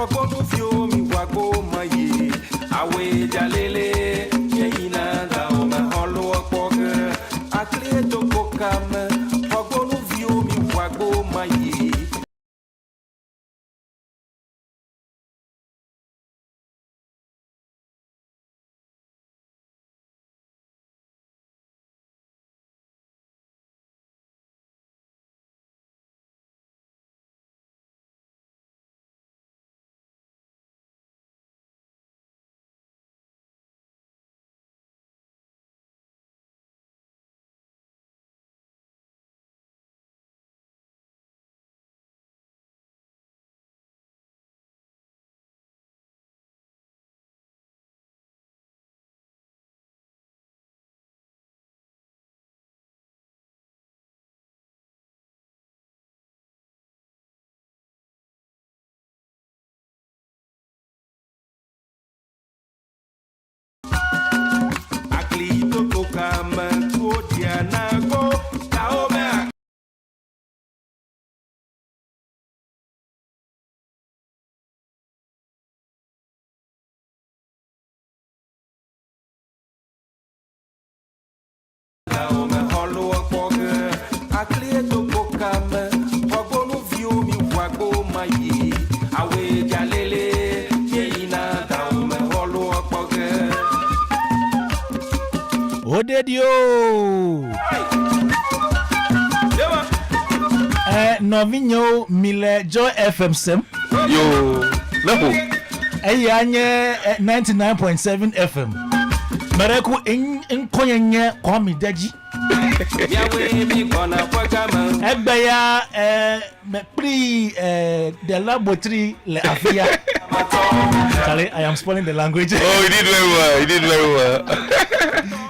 Pogonu fio mi wago maye. Awe jalele. Yeina da o me holo poke. Akle to kokame. Pogonu fio mi wago maye. Odedio Novinho Mille Joy FM Sem Yo Lepo Anye 99.7 FM Mereku Nkonyenye Kwame Dadzie Egbeya me pri Dela Botri le afia. Charlie, I am spoiling the language. Oh, you did very well. You did very well.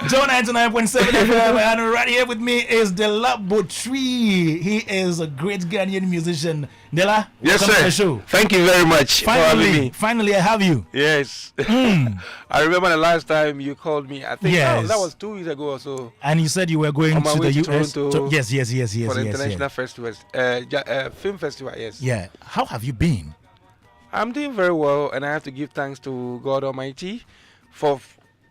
Joe 99.7 FM, and right here with me is Dela Botri. He is a great Ghanaian musician. Dela, yes, welcome sir. to the show. Thank you very much for having me. Finally, I have you. Yes. I remember the last time you called me. I think that was 2 weeks ago or so. And you said you were going to the US. Yes. For the international festival, film festival, yes. Yeah. How have you been? I'm doing very well, and I have to give thanks to God Almighty for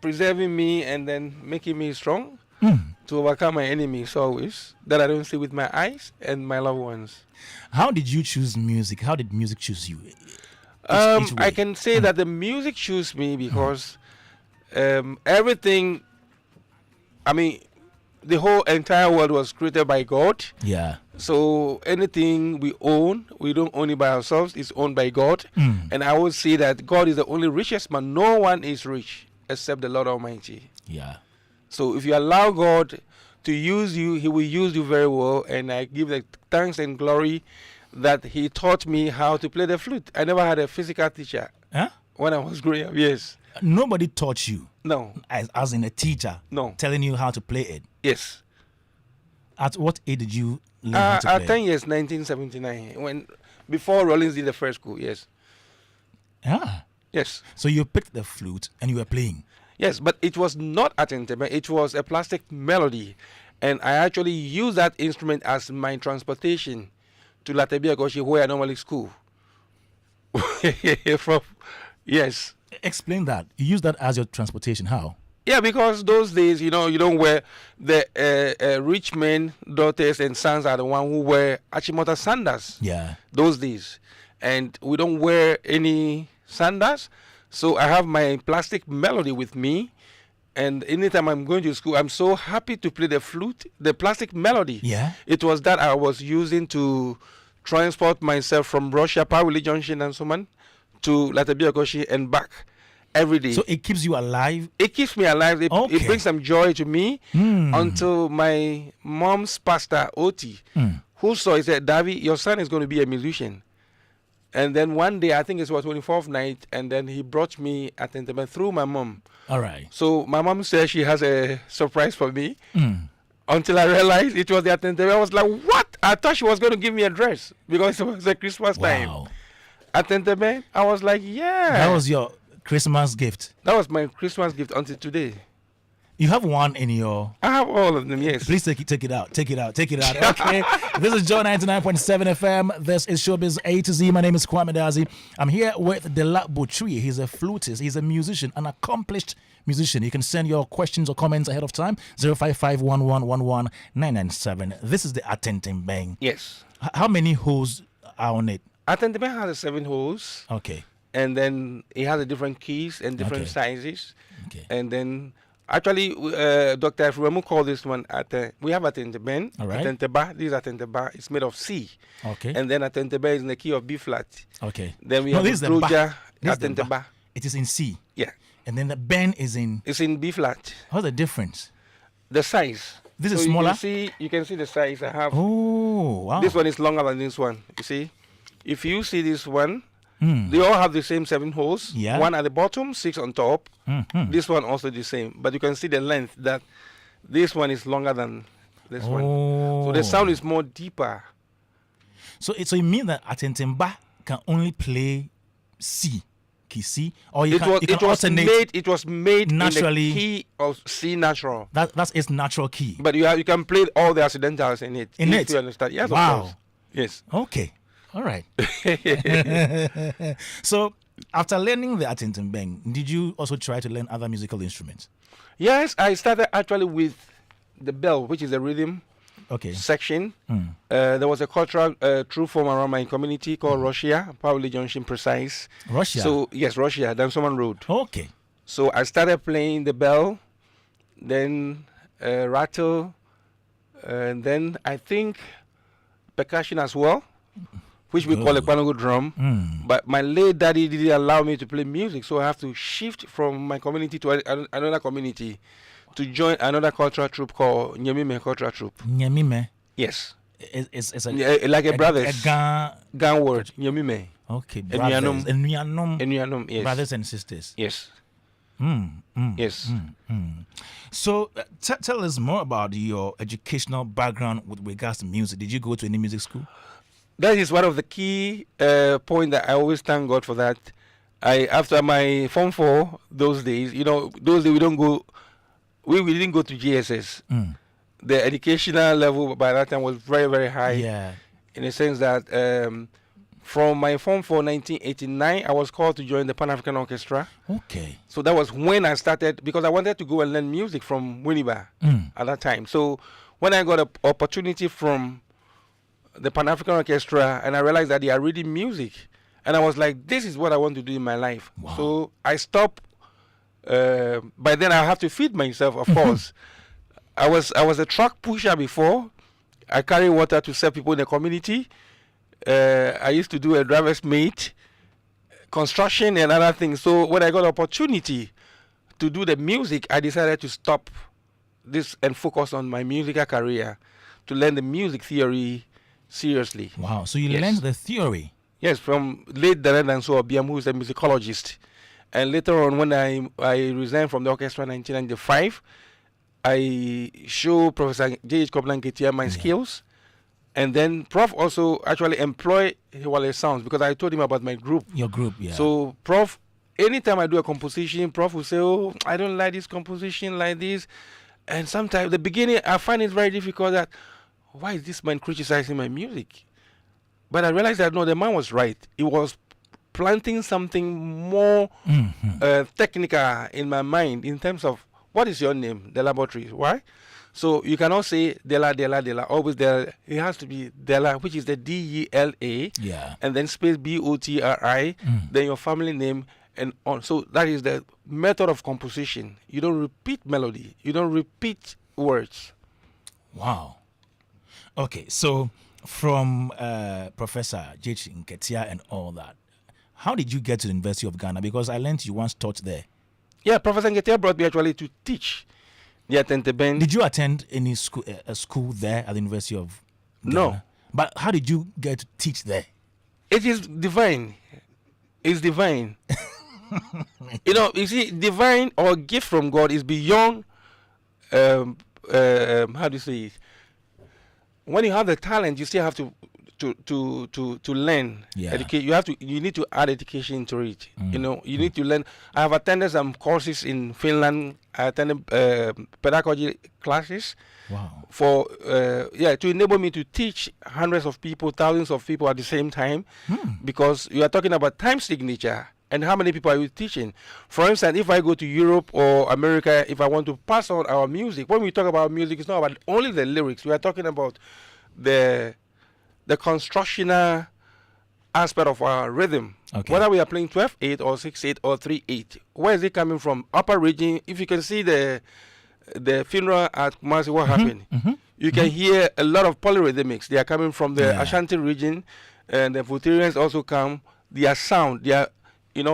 preserving me and then making me strong to overcome my enemies always that I don't see with my eyes and my loved ones. How did you choose music? How did music choose you? I can say that the music chose me because everything, I mean, the whole entire world was created by God. Yeah. So anything we own, we don't own it by ourselves. It's owned by God. And I would say that God is the only richest man. No one is rich except the Lord Almighty. Yeah. So if you allow God to use you, He will use you very well. And I give the thanks and glory that He taught me how to play the flute. I never had a physical teacher when I was growing up. Yes. Nobody taught you? No. As in a teacher? No. Telling you how to play it? Yes. At what age did you learn how to play? At 10 years, 1979, before Rollins did the first school, yes. Ah. Yes. So you picked the flute and you were playing? Yes, but it was not Atenteben, it was a plastic melody. And I actually used that instrument as my transportation to Latebiagoshi, where I normally school. Yes. Explain that. You use that as your transportation. How? Yeah, because those days, you don't wear the rich men, daughters, and sons are the one who wear Achimota sandals. Yeah. Those days. And we don't wear any sandals. So I have my plastic melody with me. And anytime I'm going to school, I'm so happy to play the flute, the plastic melody. Yeah. It was that I was using to transport myself from Russia, Pawili Junction and so on, to Latebiagoshi and back every day. So it keeps you alive? It keeps me alive. It brings some joy to me until my mom's pastor, Oti, who saw it, said, Davi, your son is going to be a musician. And then one day, I think it was 24th night, and then he brought me Atenteben through my mom. All right. So my mom said she has a surprise for me. Until I realized it was the Atenteben. I was like, what? I thought she was going to give me a dress because it was a Christmas time. Atenteben, I was like, yeah. That was your Christmas gift. That was my Christmas gift until today. You have one in your... I have all of them, yes. Please take it out. Okay. This is Joe 99.7 FM. This is Showbiz A to Z. My name is Kwame Dadzie. I'm here with Dela Botri. He's a flutist. He's a musician, an accomplished musician. You can send your questions or comments ahead of time. 055-1111-997. This is the Atenteben. Yes. How many holes are on it? Atenteben has 7 holes. Okay. And then it has a different keys and different sizes. Okay. And then... Actually, Dr. Efremu called this one we have Atenteben. All right. Atenteba. This is Atenteba. It's made of C. Okay. And then Atenteba is in the key of B flat. Okay. Then we have Bloja Atenteba. It is in C. Yeah. And then the Ben is in... It's in B flat. What's the difference? The size. This is smaller? You can see the size I have. Oh, wow. This one is longer than this one. You see? If you see this one, they all have the same 7 holes. Yeah. 1 at the bottom, 6 on top. This one also the same. But you can see the length that this one is longer than this one. So the sound is more deeper. So it means that Atenteba can only play C, key C, or you can alternate. It was made naturally in the key of C natural. That's its natural key. But you can play all the accidentals in it. If you understand. Yes, wow. Of course. Yes. Okay. All right. So, after learning the Atenteben, did you also try to learn other musical instruments? Yes, I started actually with the bell, which is a rhythm section. There was a cultural true form around my community called Russia, Pauli Junction Precise. Russia? So, yes, Russia, down Someone Road. Okay. So, I started playing the bell, then rattle, and then I think percussion as well, which we call a Kwango drum. But my late daddy didn't allow me to play music, so I have to shift from my community to another community to join another cultural troupe called Nyemime Cultural Troupe. Nyemime? Yes. It's like a brothers. A Gan word. Nyemime. Okay, brothers. Enuyanum, yes. Brothers and sisters. Yes. Yes. So tell us more about your educational background with regards to music. Did you go to any music school? That is one of the key points that I always thank God for that. After my Form 4, those days, those days we didn't go to GSS. The educational level by that time was very, very high. Yeah. In the sense that from my Form 4, 1989, I was called to join the Pan-African Orchestra. Okay. So that was when I started, because I wanted to go and learn music from Winneba at that time. So when I got an opportunity from the Pan-African Orchestra, and I realized that they are reading music, and I was like, this is what I want to do in my life. Wow. So I stopped. By then I have to feed myself, of course. I was a truck pusher before. I carry water to serve people in the community. I used to do a driver's mate, construction and other things. So when I got an opportunity to do the music, I decided to stop this and focus on my musical career, to learn the music theory seriously. Wow. So you learned the theory? Yes, from late Dela so Obiam, who is a musicologist. And later on, when I resigned from the orchestra in 1995, I showed Professor J.H. Keta my skills. And then Prof also actually employed Hewale Sounds, because I told him about my group. Your group, yeah. So Prof, anytime I do a composition, Prof will say, oh, I don't like this composition like this. And sometimes, the beginning, I find it very difficult that, why is this man criticizing my music? But I realized that, no, the man was right. He was planting something more technical in my mind in terms of, what is your name? Dela Botri. Why? So you cannot say Dela, always Dela. It has to be Dela, which is the D-E-L-A. Yeah. And then space B-O-T-R-I, then your family name, and on. So that is the method of composition. You don't repeat melody. You don't repeat words. Wow. Okay, so from Professor J.H. Keta and all that, how did you get to the University of Ghana? Because I learned you once taught there. Yeah, Professor Keta brought me actually to teach the Atenteben. Did you attend any school, a school there at the University of Ghana? No. But how did you get to teach there? It is divine. It's divine. You see, divine or gift from God is beyond, how do you say it? When you have the talent, you still have to to learn. Yeah. You need to add education to it. You know, you need to learn. I have attended some courses in Finland. I attended pedagogy classes. Wow. To enable me to teach hundreds of people, thousands of people at the same time, because you are talking about time signature and how many people are you teaching. For instance, if I go to Europe or America, if I want to pass on our music, when we talk about music, it's not about only the lyrics. We are talking about the constructional aspect of our rhythm. Okay. Whether we are playing 12/8 or 6/8 or 3/8, where is it coming from? Upper region. If you can see the funeral at Kumasi, what happened? You can hear a lot of polyrhythmics. They are coming from the Ashanti region, and the Voltarians also come. Their sound,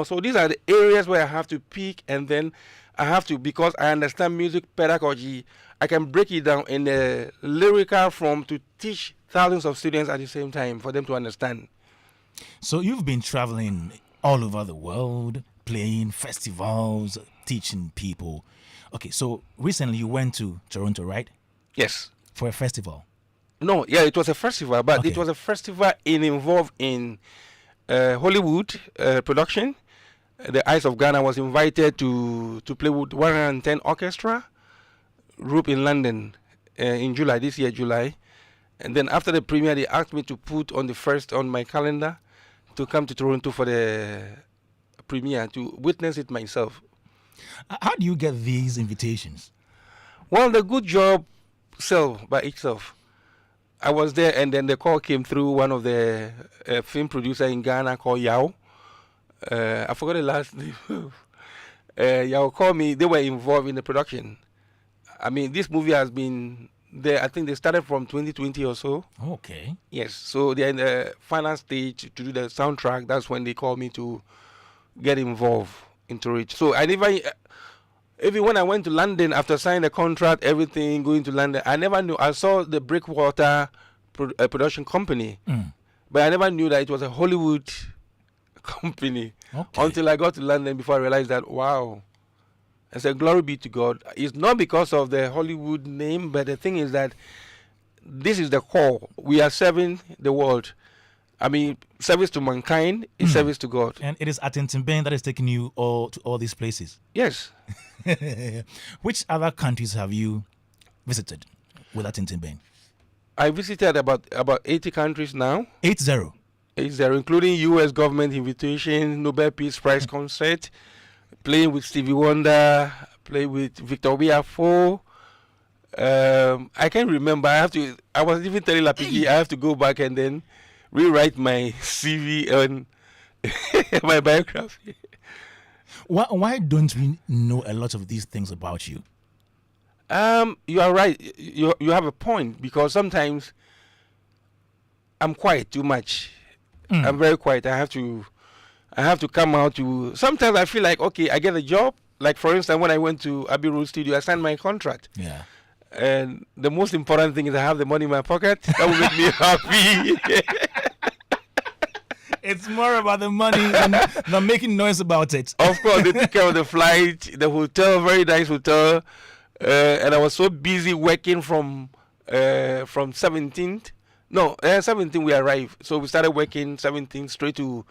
so these are the areas where I have to pick, and then I have to, because I understand music pedagogy, I can break it down in a lyrical form to teach thousands of students at the same time for them to understand. So you've been traveling all over the world, playing festivals, teaching people. Okay, so recently you went to Toronto, right? Yes. For a festival? No, it was a festival, but it was a festival involved in Hollywood production. The Eyes of Ghana was invited to play with 110 Orchestra group in London in July, this year, July. And then after the premiere, they asked me to put on the first on my calendar to come to Toronto for the premiere, to witness it myself. How do you get these invitations? Well, the good job sell by itself. I was there, and then the call came through one of the film producer in Ghana called Yao. I forgot the last name. Yao called me. They were involved in the production. I mean, this movie has been there. I think they started from 2020 or so. Okay. Yes. So they're in the final stage to do the soundtrack. That's when they called me to get involved into it. So I never, even when I went to London after signing the contract, everything going to London, I never knew. I saw the Breakwater production company, but I never knew that it was a Hollywood company until I got to London, before I realized that, wow. I said, glory be to God. It's not because of the Hollywood name, but the thing is that this is the core. We are serving the world. I mean, service to mankind is service to God. And it is Atenteben that is taking you to all these places. Yes. Which other countries have you visited with Atenteben? I visited about 80 countries now. 80? 80, including U.S. government invitation, Nobel Peace Prize concert, playing with Stevie Wonder, playing with Victor Biafo. I can't remember. I was even telling Lapigi, I have to go back and then rewrite my CV and my biography. Why don't we know a lot of these things about you? You are right. You have a point, because sometimes I'm quiet too much. I'm very quiet. I have to come out to. Sometimes I feel like, okay, I get a job. Like, for instance, when I went to Abbey Road Studio, I signed my contract. Yeah. And the most important thing is I have the money in my pocket. That will make me happy. It's more about the money than making noise about it. Of course, they took care of the flight, the hotel, very nice hotel. And I was so busy working from 17th. No, 17th we arrived. So we started working 17th straight to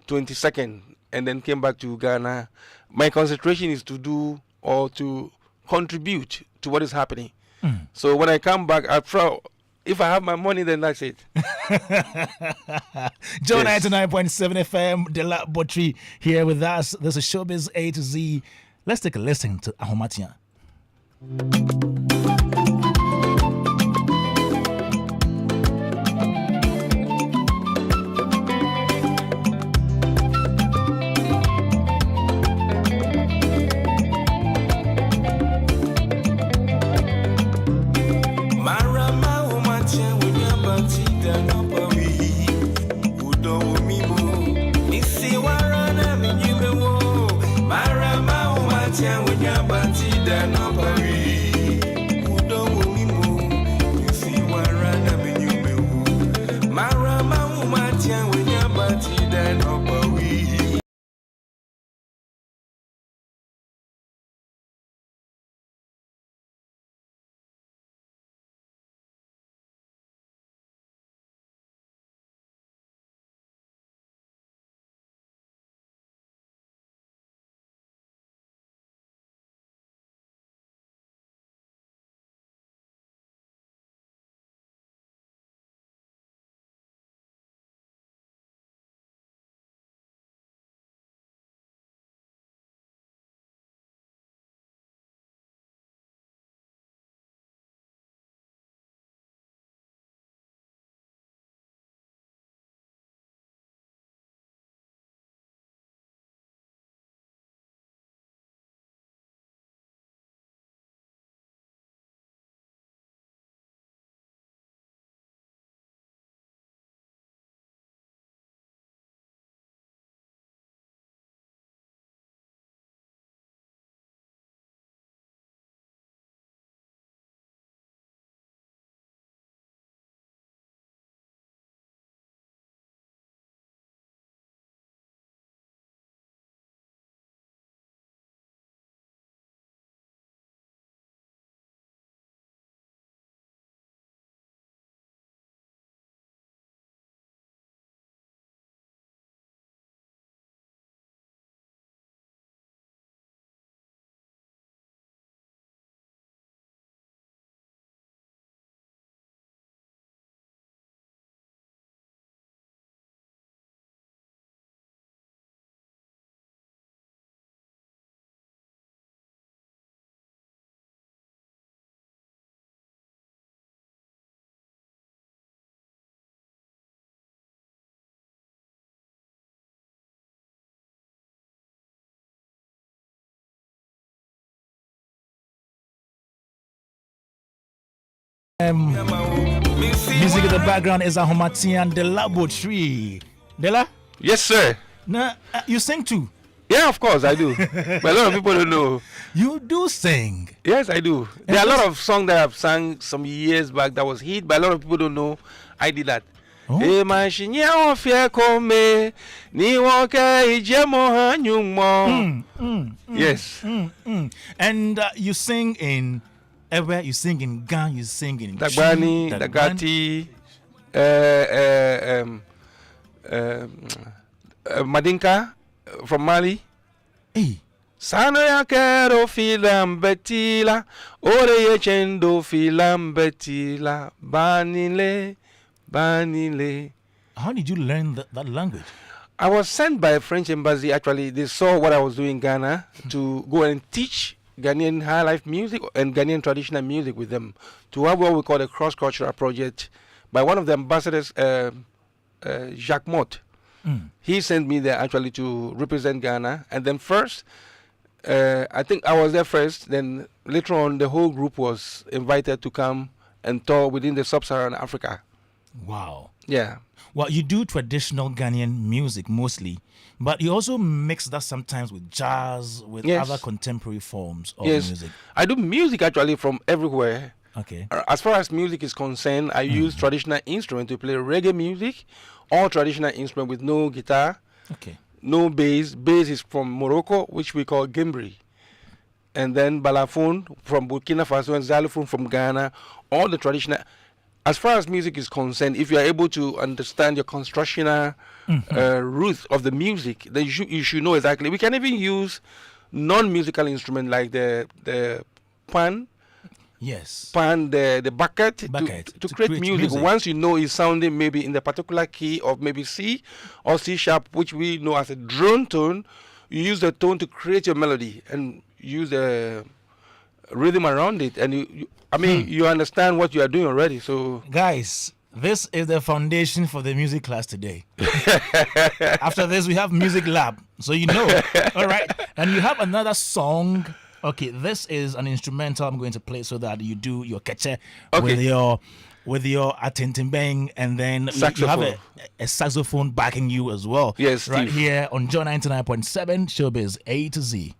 22nd, and then came back to Ghana. My concentration is to do or to contribute to what is happening. So when I come back, if I have my money, then that's it. Joe 99.7 FM, Dela Botri here with us. This is Showbiz A to Z. Let's take a listen to Ahomatia. Music in the background is Ahomatian Dela Botri. Dela? Yes, sir. Nah, you sing too? Yeah, of course I do. But a lot of people don't know. You do sing? Yes, I do. There are a lot of songs that I've sung some years back that was hit, but a lot of people don't know I did that. Oh. Yes. And you sing in everywhere. You sing in Ghana. You sing in Dagbani, Dagati, Madinka from Mali. Hey. Sano ya kero filam betila, ore ye chendo filam betila, banile. How did you learn that language? I was sent by a French embassy. Actually, they saw what I was doing in Ghana to go and teach Ghanaian high life music and Ghanaian traditional music with them, to have what we call a cross-cultural project by one of the ambassadors, Jacques Mott. He sent me there actually to represent Ghana. And then first, I think I was there first. Then later on, the whole group was invited to come and tour within the sub-Saharan Africa. Wow. Yeah. Well, you do traditional Ghanaian music mostly, but you also mix that sometimes with jazz, with other contemporary forms of music. I do music actually from everywhere. Okay. As far as music is concerned, I use traditional instrument to play reggae music, all traditional instrument with no guitar, no bass. Bass is from Morocco, which we call gimbri. And then balafon from Burkina Faso and xylophone from Ghana, all the traditional. As far as music is concerned, if you are able to understand your constructional roots of the music, then you should know exactly. We can even use non-musical instrument like the pan. Yes. Pan, the bucket to create music. Once you know it's sounding maybe in the particular key of maybe C or C sharp, which we know as a drone tone, you use the tone to create your melody and use the rhythm around it, and you understand what you are doing already. So guys, this is the foundation for the music class today. After this we have music lab, so you know. All right, and you have another song. Okay, this is an instrumental I'm going to play so that you do your Keta with your Atenteben, and then you have a saxophone backing you as well. Yes, right Steve. here on Joy 99.7 Showbiz A to Z.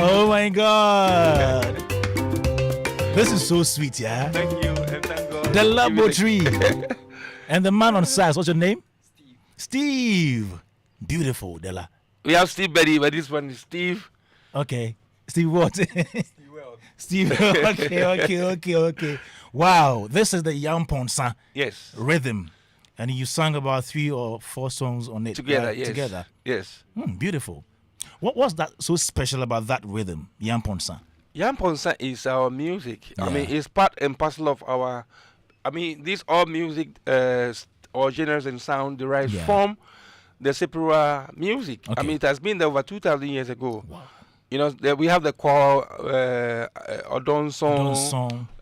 Oh my God. This is so sweet, yeah? Thank you, and thank God. Dela Botri. And the man on side, what's your name? Steve. Beautiful, Dela. We have Steve Betty, but this one is Steve. Okay. Steve what? Steve. Okay. Wow. This is the Yamponsa rhythm. And you sang about 3 or 4 songs on it. Together, right? yes. Together. Yes. Beautiful. What was that so special about that rhythm, Yamponsa? Yamponsa is our music. Yeah. I mean, it's part and parcel of our. I mean, these all music or genres and sound derives from the Sipura music. Okay. I mean, it has been there over 2,000 years ago. Wow. You know, we have the choir, Odon song,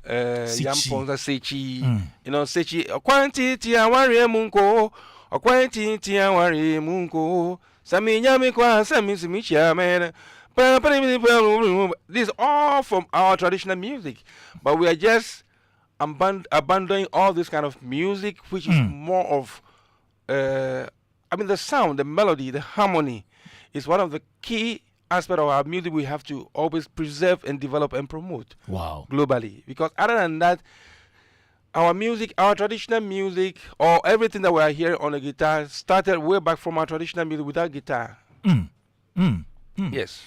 Yamponsa Sechi. You know, Sechi. Okwanti tiawari munko, okwanti tiawari munko. Sami nyami kwa sami simicha man. This is all from our traditional music, but we are just abandoning all this kind of music, which is more of, I mean, the sound, the melody, the harmony is one of the key aspects of our music we have to always preserve and develop and promote globally. Because other than that, our music, our traditional music, or everything that we are hearing on the guitar started way back from our traditional music without guitar. Yes.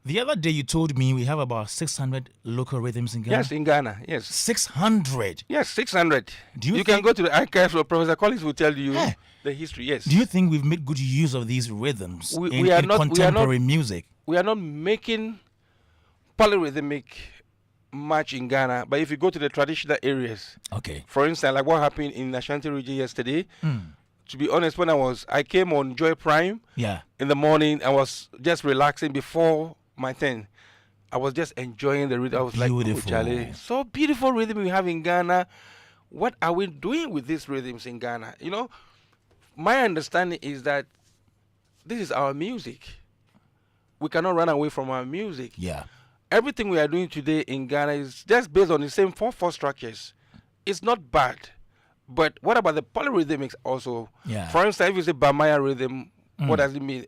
The other day you told me we have about 600 local rhythms in Ghana. Yes, in Ghana, yes. 600? Yes, 600. You can go to the archives, or Professor Collins will tell you the history, yes. Do you think we've made good use of these rhythms in contemporary music? We are not making polyrhythmic much in Ghana, but if you go to the traditional areas, for instance, like what happened in Ashanti region yesterday, to be honest, when I came on Joy Prime in the morning, I was just relaxing before my turn. I was just enjoying the rhythm. I was like, oh, Charlie, so beautiful rhythm we have in Ghana. What are we doing with these rhythms in Ghana? You know, my understanding is that this is our music. We cannot run away from our music. Yeah. Everything we are doing today in Ghana is just based on the same 4/4 structures. It's not bad. But what about the polyrhythmics also? Yeah. For instance, if you say Bamaya rhythm, what does it mean?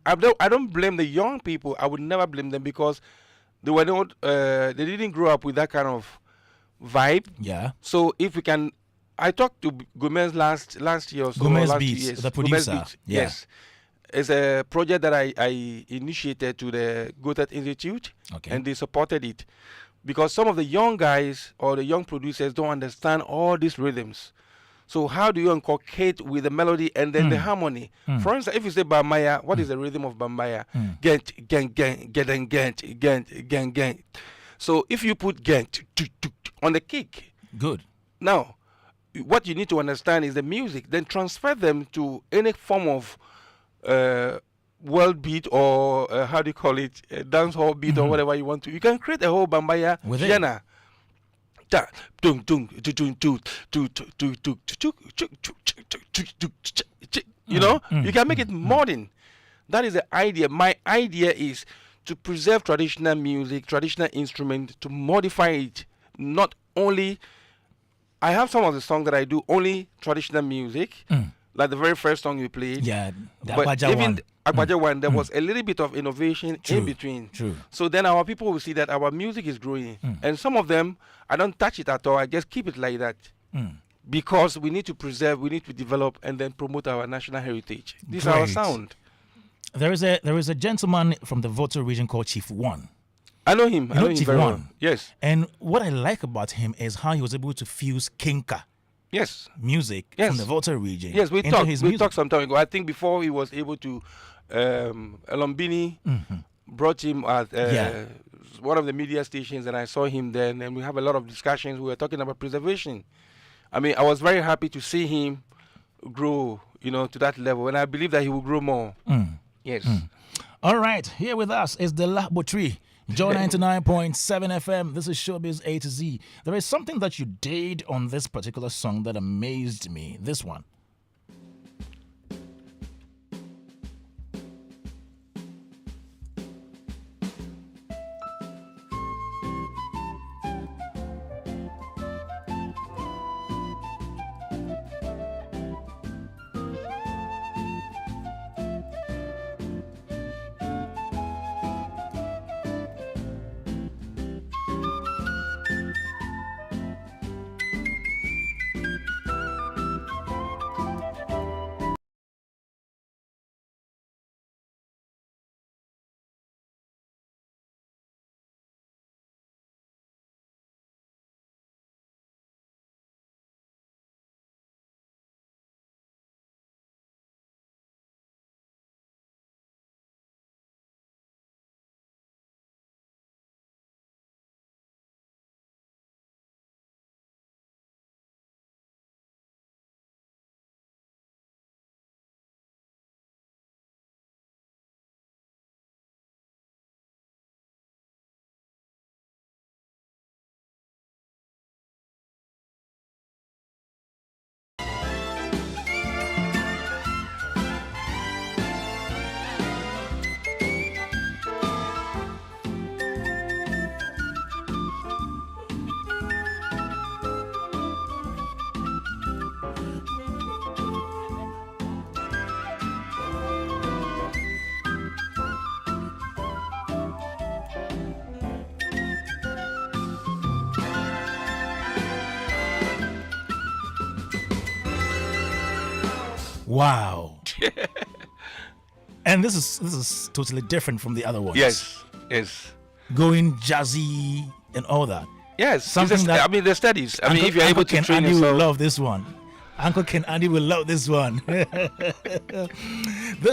I don't blame the young people. I would never blame them because they were not. They didn't grow up with that kind of vibe. Yeah. So if we can, I talked to Gomez last year or so. Gomez Beats, the producer. Yes. It's a project that I initiated to the Goethe Institute, and they supported it. Because some of the young guys or the young producers don't understand all these rhythms. So how do you inculcate with the melody and then the harmony? For instance, if you say Bamaya, what is the rhythm of Bamaya? Gent, gent, gent, gent, gent, gent, gent, gent. So if you put gent on the kick. Good. Now, what you need to understand is the music. Then transfer them to any form of world beat or how do you call it, dance hall beat or whatever you want to. You can create a whole Bambaya genre. You know, you can make it modern. That is the idea. My idea is to preserve traditional music, traditional instrument, to modify it. Not only, I have some of the songs that I do only traditional music. Like the very first song you played. Yeah, the but Agbaja even one. the Agbaja one, there was a little bit of innovation in between. True. So then our people will see that our music is growing. And some of them, I don't touch it at all. I just keep it like that. Because we need to preserve, we need to develop, and then promote our national heritage. This is our sound. There is a gentleman from the Volta region called Chief One. I know him. I know him Chief very One. well. Yes. And what I like about him is how he was able to fuse Kinka. Yes. Music from the Volta region. Yes, we talked some time ago. I think before he was able to, Elombini brought him at one of the media stations, and I saw him then, and we have a lot of discussions. We were talking about preservation. I mean, I was very happy to see him grow, to that level, and I believe that he will grow more. Yes. All right, here with us is Dela Botri. Joy 99.7 FM. This is Showbiz A to Z. There is something that you did on this particular song that amazed me. This one. Wow. And this is totally different from the other ones. Yes. Going jazzy and all that. Yes. Something that the studies. Uncle, if you're able to Ken train Andy yourself. will love this one. Uncle Ken Andy will love this one. This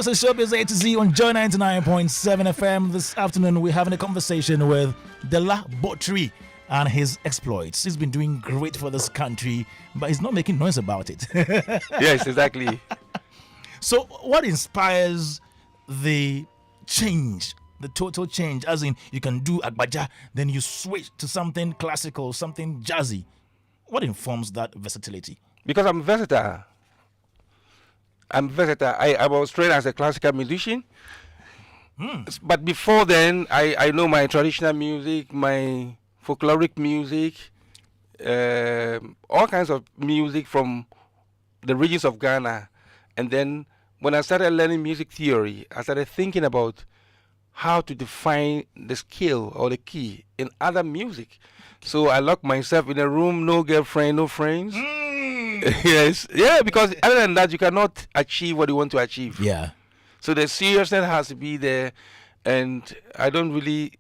is Showbiz A to Z on Joy 99.7 FM. This afternoon we're having a conversation with Dela Botri and his exploits. He's been doing great for this country, but he's not making noise about it. Yes, exactly. So what inspires the change, the total change, as in you can do agbaja, then you switch to something classical, something jazzy? What informs that versatility? Because I'm versatile. I was trained as a classical musician. But before then, I know my traditional music, my folkloric music, all kinds of music from the regions of Ghana. And then when I started learning music theory, I started thinking about how to define the skill or the key in other music. So I locked myself in a room, no girlfriend, no friends. Yes. Yeah, because other than that, you cannot achieve what you want to achieve. Yeah. So the seriousness has to be there. And I don't really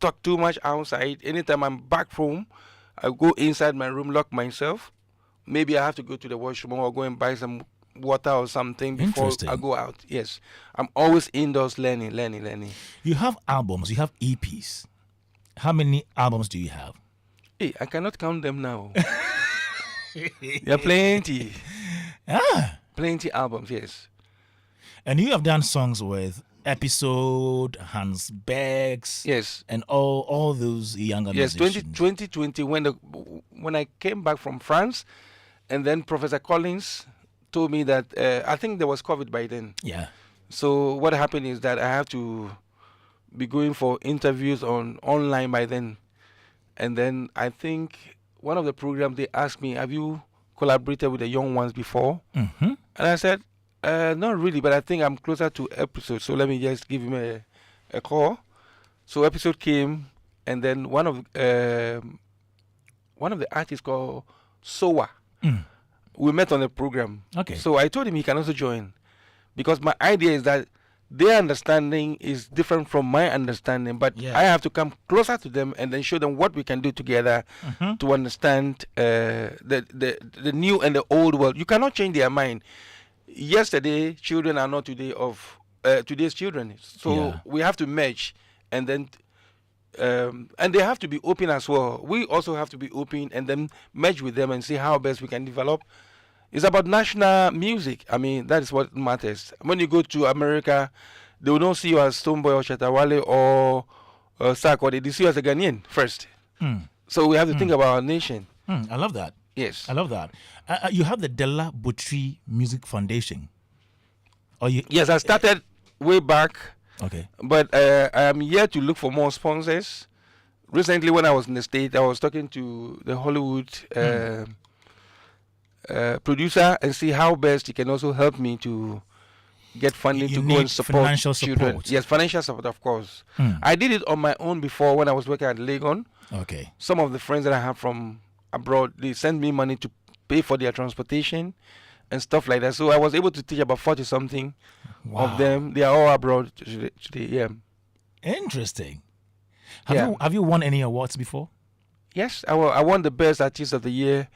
talk too much outside. Anytime I'm back home, I go inside my room, lock myself. Maybe I have to go to the washroom or go and buy some water or something before I go out. Yes. I'm always indoors learning. You have albums, you have EPs. How many albums do you have? Hey, I cannot count them now. There are plenty. Plenty albums, yes. And you have done songs with Episode, Hans Beggs, yes, and all those younger musicians. Yes, 2020 when I came back from France, and then Professor Collins told me that I think there was COVID by then. Yeah. So what happened is that I have to be going for interviews online by then, and then I think one of the programs they asked me, "Have you collaborated with the young ones before?" Mm-hmm. And I said, not really, but I think I'm closer to Episode, so let me just give him a call. So Episode came, and then one of the artists called Sowa. We met on the program. Okay. So I told him he can also join, because my idea is that their understanding is different from my understanding, but I have to come closer to them and then show them what we can do together to understand the new and the old world. You cannot change their mind. Yesterday children are not today of today's children, so we have to merge, and then and they have to be open as well. We also have to be open and then merge with them and see how best we can develop. It's about national music. I mean, that is what matters. When you go to America, they will not see you as Stonebwoy or Shetawale or SAC, or they see you as a Ghanaian first. So we have to think about our nation. I love that. Yes. I love that. You have the Dela Botri Music Foundation. Yes, I started way back. Okay. But I am here to look for more sponsors. Recently, when I was in the States, I was talking to the Hollywood producer and see how best he can also help me to get funding to go and support financial children. support. Yes, financial support, of course. I did it on my own before when I was working at Legon. Okay. Some of the friends that I have from abroad, they sent me money to pay for their transportation and stuff like that. So I was able to teach about 40-something of them. They are all abroad today. Yeah. Interesting. Have you won any awards before? Yes, I won the Best Artist of the Year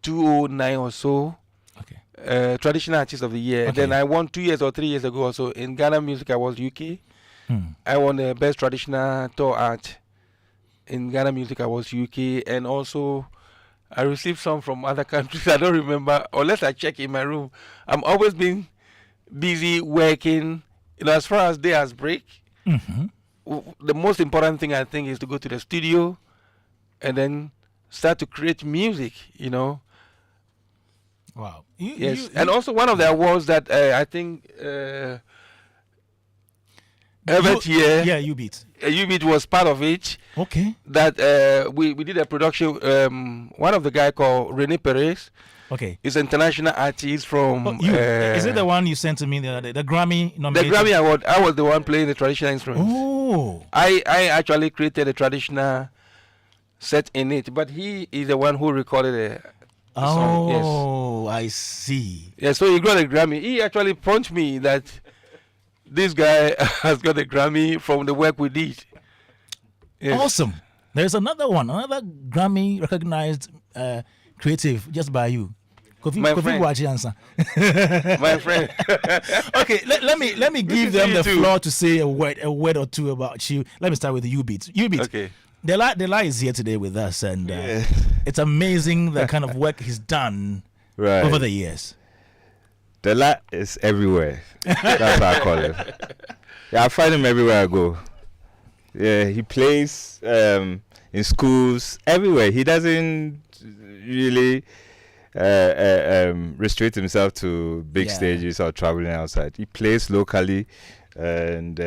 2009 or so. Okay. Traditional Artist of the Year. Okay. Then I won 2 years or 3 years ago also in Ghana Music. I was UK. I won the Best Traditional Tour Art in Ghana Music. I was UK, and also I received some from other countries. I don't remember, unless I check in my room. I'm always been busy working. As far as day as break, the most important thing I think is to go to the studio and then start to create music. Wow. And also one of the awards that I think every year. Yeah, you beat. U-Beat was part of it. Okay. That we did a production. One of the guy called Rene Perez. Okay. He's an international artist from. Is it the one you sent to me the other day? The Grammy nominated? The Grammy Award. I was the one playing the traditional instruments. Oh. I actually created a traditional set in it, but he is the one who recorded the song. Oh, yes. I see. Yeah, so he got a Grammy. He actually punched me that this guy has got a Grammy from the work we did. Yes. Awesome. There's another Grammy recognized creative just by you. My friend. My friend. Okay, let me give them the floor to say a word or two about you. Let me start with U-Beat. U-Beat. Okay. Dela is here today with us, and it's amazing the kind of work he's done over the years. Dela is everywhere. That's what I call it. Yeah, I find him everywhere I go. Yeah, he plays in schools, everywhere. He doesn't really restrict himself to big stages or traveling outside. He plays locally, and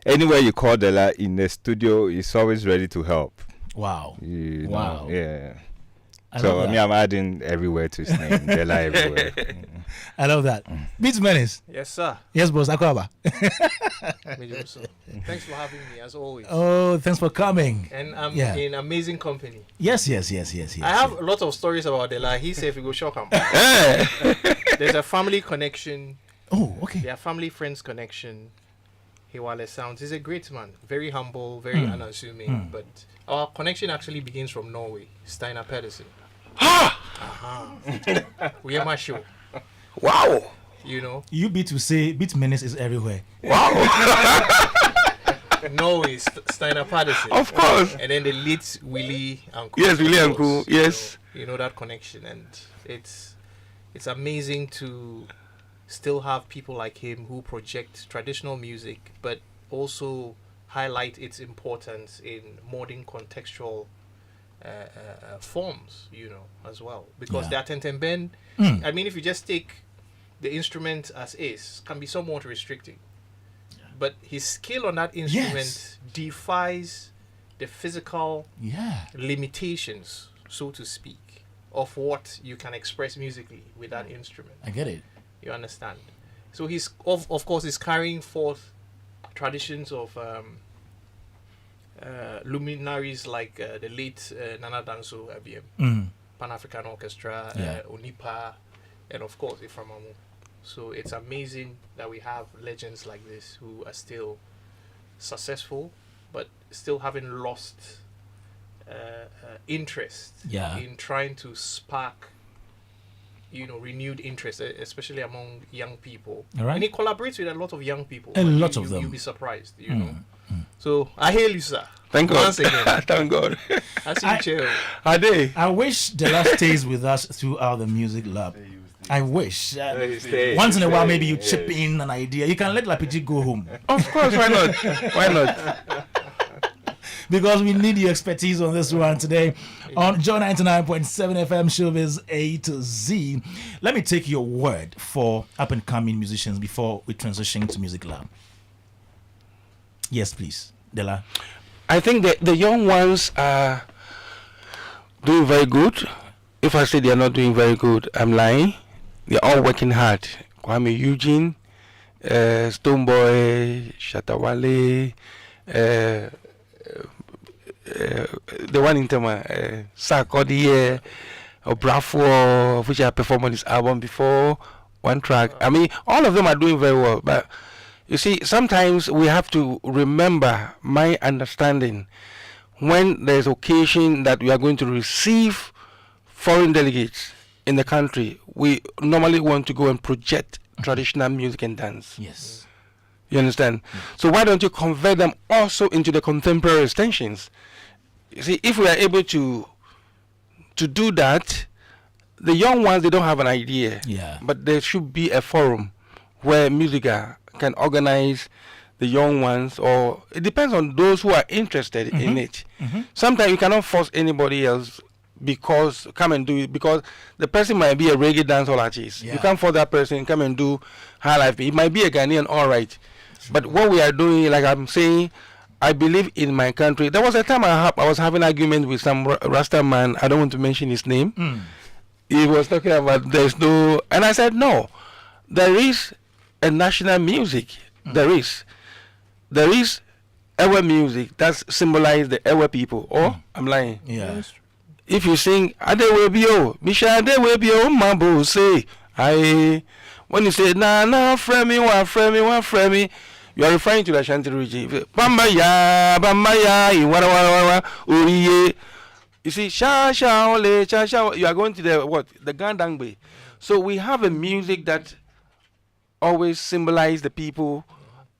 anywhere you call Dela in the studio, he's always ready to help. Wow. Wow. Yeah. I'm adding everywhere to his name. Dela everywhere. I love that. Beats Menace. Yes, sir. Yes, boss. Akwaba. Thanks for having me, as always. Oh, thanks for coming. And I'm in amazing company. Yes. I have a lot of stories about Dela. He said if we go shock him. There's a family connection. Oh, okay. There are family friends connection. Hewale Sounds. He's a great man. Very humble, very unassuming. But our connection actually begins from Norway. Steinar Pedersen. We are my show. Wow. U-Beat to say Beat Menace is everywhere. Wow. Norway, Steinar Pedersen. Of course. And then the late Willie Uncle. Yes, Willie Uncle. Yes. That connection, and it's amazing to still have people like him who project traditional music, but also highlight its importance in modern contextual forms, as well. Because the Atenteben, I mean, if you just take the instrument as is, can be somewhat restricting. Yeah. But his skill on that instrument defies the physical limitations, so to speak, of what you can express musically with that instrument. I get it. You understand? So he's, of course, he's carrying forth traditions of luminaries like the late Nana Danso ABM, Pan-African Orchestra, Onipa, and of course Iframamu. So it's amazing that we have legends like this who are still successful, but still haven't lost interest in trying to spark renewed interest, especially among young people. Right. And he collaborates with a lot of young people. A lot of them. You'll be surprised, So I hail you, sir. Thank God. Once again. Thank God. I see you chill. Are they? I wish Dela stays with us throughout the music lab. I wish. Stay. Once in a while, maybe you chip in an idea. You can let Lapiji go home. Of course, why not? Why not? Because we need your expertise on this one today on Joy 99.7 FM Showbiz A to Z. Let me take your word for up and coming musicians before we transition to Music Lab. Yes, please, Dela. I think that the young ones are doing very good. If I say they are not doing very good, I'm lying. They're all working hard. Kwame Eugene, Stoneboy, Shatawale, the one in Tema, Sarkodie, or Brafo, which I performed on this album before, one track. I mean, all of them are doing very well. But you see, sometimes we have to remember my understanding when there's occasion that we are going to receive foreign delegates in the country, we normally want to go and project traditional music and dance. Yes. You understand? So why don't you convert them also into the contemporary extensions? You see, if we are able to do that, the young ones, they don't have an idea. Yeah. But there should be a forum where Musica can organize the young ones, or it depends on those who are interested in it. Sometimes you cannot force anybody else because come and do it, because the person might be a reggae dancehall artist. Yeah. You can't force that person come and do high life. It might be a Ghanaian, all right. But what we are doing, like I'm saying, I believe in my country. There was a time I was having an argument with some Rasta man. I don't want to mention his name. He was talking about there's no, and I said no. There is a national music. There is Ewe music that symbolizes the Ewe people. Or I'm lying. Yeah. If you sing Adewebio, Misha Adewebio, Mambo say, when you say na fremi, one fremi, you are referring to the Ashanti region. Bambaya, Iwara, Uriye. You see, Sha, you are going to the what? The Gandangbe. So we have a music that always symbolize the people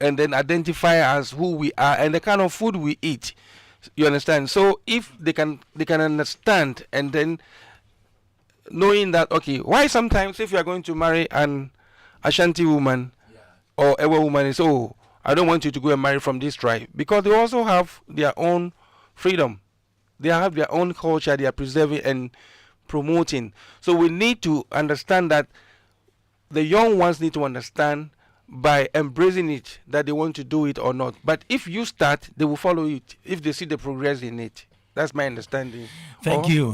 and then identify as who we are and the kind of food we eat. You understand? So if they can understand, and then knowing that, okay, why sometimes if you are going to marry an Ashanti woman or a woman, is I don't want you to go and marry from this tribe, because they also have their own freedom. They have their own culture they are preserving and promoting. So we need to understand that the young ones need to understand by embracing it that they want to do it or not. But if you start, they will follow it if they see the progress in it. That's my understanding. Thank you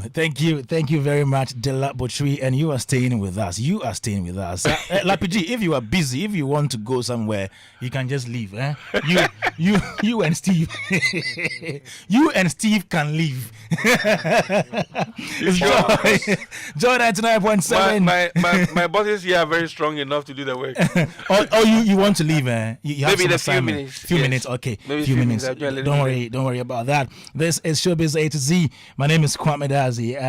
very much, Dela Botri, and you are staying with us. Lapiji, if you are busy, if you want to go somewhere, you can just leave. You and Steve, you and Steve can leave. It's Joy 99.7. My bosses here are very strong enough to do the work. you want to leave? You have maybe in a few assignment. minutes. Few minutes, okay. Maybe few minutes. Don't Don't worry about that. This is Showbiz A to Z. My name is Kwame Dadzie.